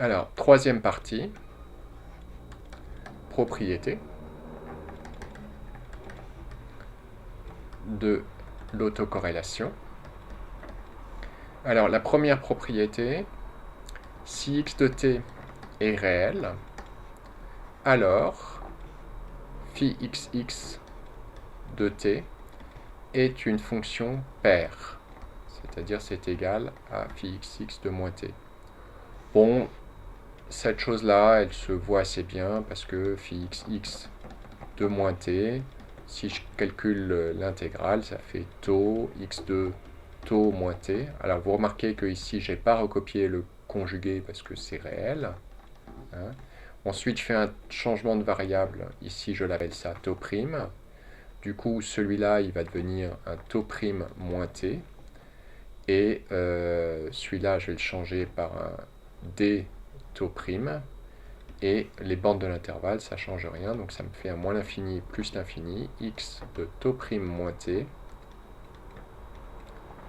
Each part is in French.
Alors, troisième partie, propriété de l'autocorrélation. Alors, la première propriété, si x de t est réel, alors phi xx de t est une fonction paire, c'est-à-dire c'est égal à phi xx de moins t. Bon, cette chose-là, elle se voit assez bien parce que phi xx de moins t, si je calcule l'intégrale, ça fait tau x2 tau moins t. Alors vous remarquez que ici, je n'ai pas recopié le conjugué parce que c'est réel. Hein. Ensuite, je fais un changement de variable. Ici, je l'appelle ça tau prime. Du coup, celui-là, il va devenir un tau prime moins t. Et celui-là, je vais le changer par un d tau prime. Et les bornes de l'intervalle, ça ne change rien. Donc ça me fait un moins l'infini plus l'infini. X de tau prime moins t.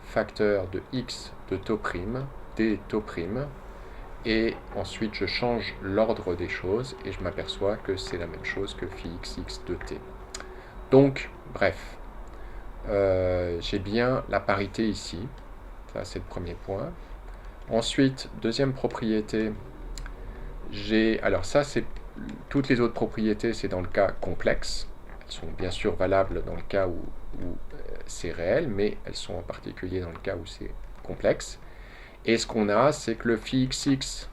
Facteur de x de tau prime. D tau prime. Et ensuite, je change l'ordre des choses et je m'aperçois que c'est la même chose que phi xx de t. Donc, bref, j'ai bien la parité ici. Ça, c'est le premier point. Ensuite, deuxième propriété, alors ça, c'est toutes les autres propriétés, c'est dans le cas complexe. Elles sont bien sûr valables dans le cas où c'est réel, mais elles sont en particulier dans le cas où c'est complexe. Et ce qu'on a, c'est que le phi xx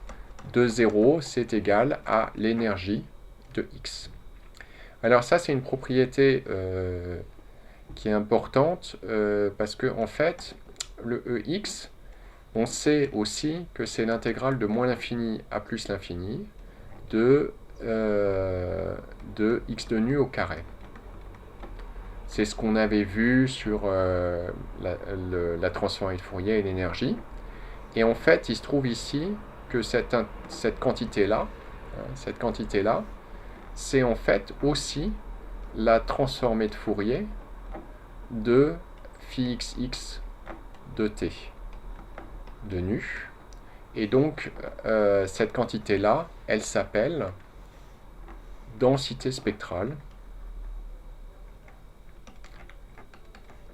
de 0, c'est égal à l'énergie de x. Alors ça, c'est une propriété qui est importante parce que en fait, le ex, on sait aussi que c'est l'intégrale de moins l'infini à plus l'infini de x de nu au carré. C'est ce qu'on avait vu sur la transformée de Fourier et l'énergie. Et en fait, il se trouve ici que cette quantité-là, c'est en fait aussi la transformée de Fourier de phi xx de t, de nu. Et donc, cette quantité-là, elle s'appelle densité spectrale.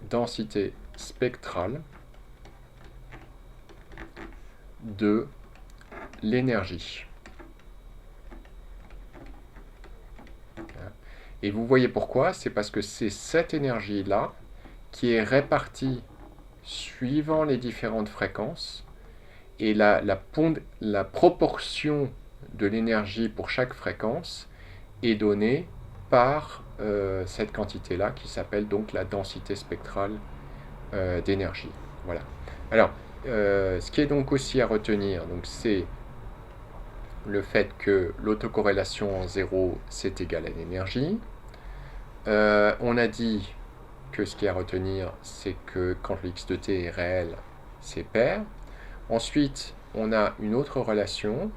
Densité spectrale de l'énergie. Et vous voyez pourquoi? C'est parce que c'est cette énergie-là qui est répartie suivant les différentes fréquences et la proportion de l'énergie pour chaque fréquence est donnée par cette quantité-là qui s'appelle donc la densité spectrale d'énergie. Voilà. Alors, ce qui est donc aussi à retenir, c'est le fait que l'autocorrélation en 0, c'est égal à l'énergie. On a dit que ce qui est à retenir, c'est que quand le x de t est réel, c'est pair. Ensuite, on a une autre relation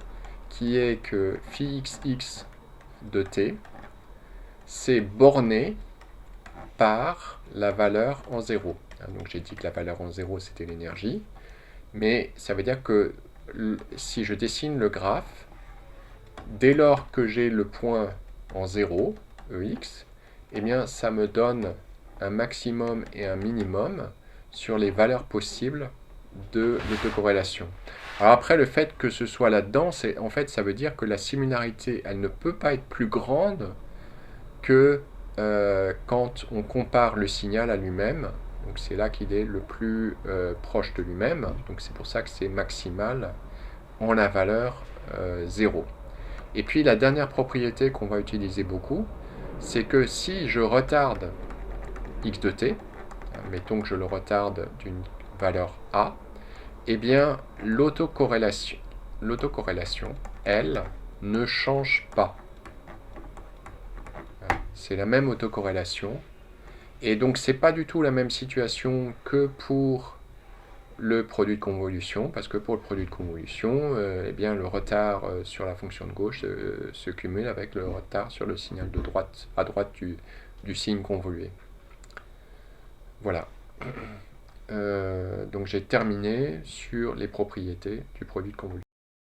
qui est que phi xx de t, c'est borné par la valeur en 0. Donc j'ai dit que la valeur en 0, c'était l'énergie. Mais ça veut dire que si je dessine le graphe, dès lors que j'ai le point en 0, ex, eh bien ça me donne un maximum et un minimum sur les valeurs possibles de l'autocorrélation. Alors après, le fait que ce soit là-dedans, en fait, ça veut dire que la similarité, elle ne peut pas être plus grande que quand on compare le signal à lui-même. Donc c'est là qu'il est le plus proche de lui-même. Donc c'est pour ça que c'est maximal en la valeur 0. Et puis la dernière propriété qu'on va utiliser beaucoup, c'est que si je retarde x de t, mettons que je le retarde d'une valeur a, eh bien l'autocorrélation, elle, ne change pas. C'est la même autocorrélation. Et donc c'est pas du tout la même situation que pour le produit de convolution, parce que pour le produit de convolution, eh bien, le retard sur la fonction de gauche se cumule avec le retard sur le signal de droite, à droite du signe convolué. Voilà. Donc j'ai terminé sur les propriétés du produit de convolution.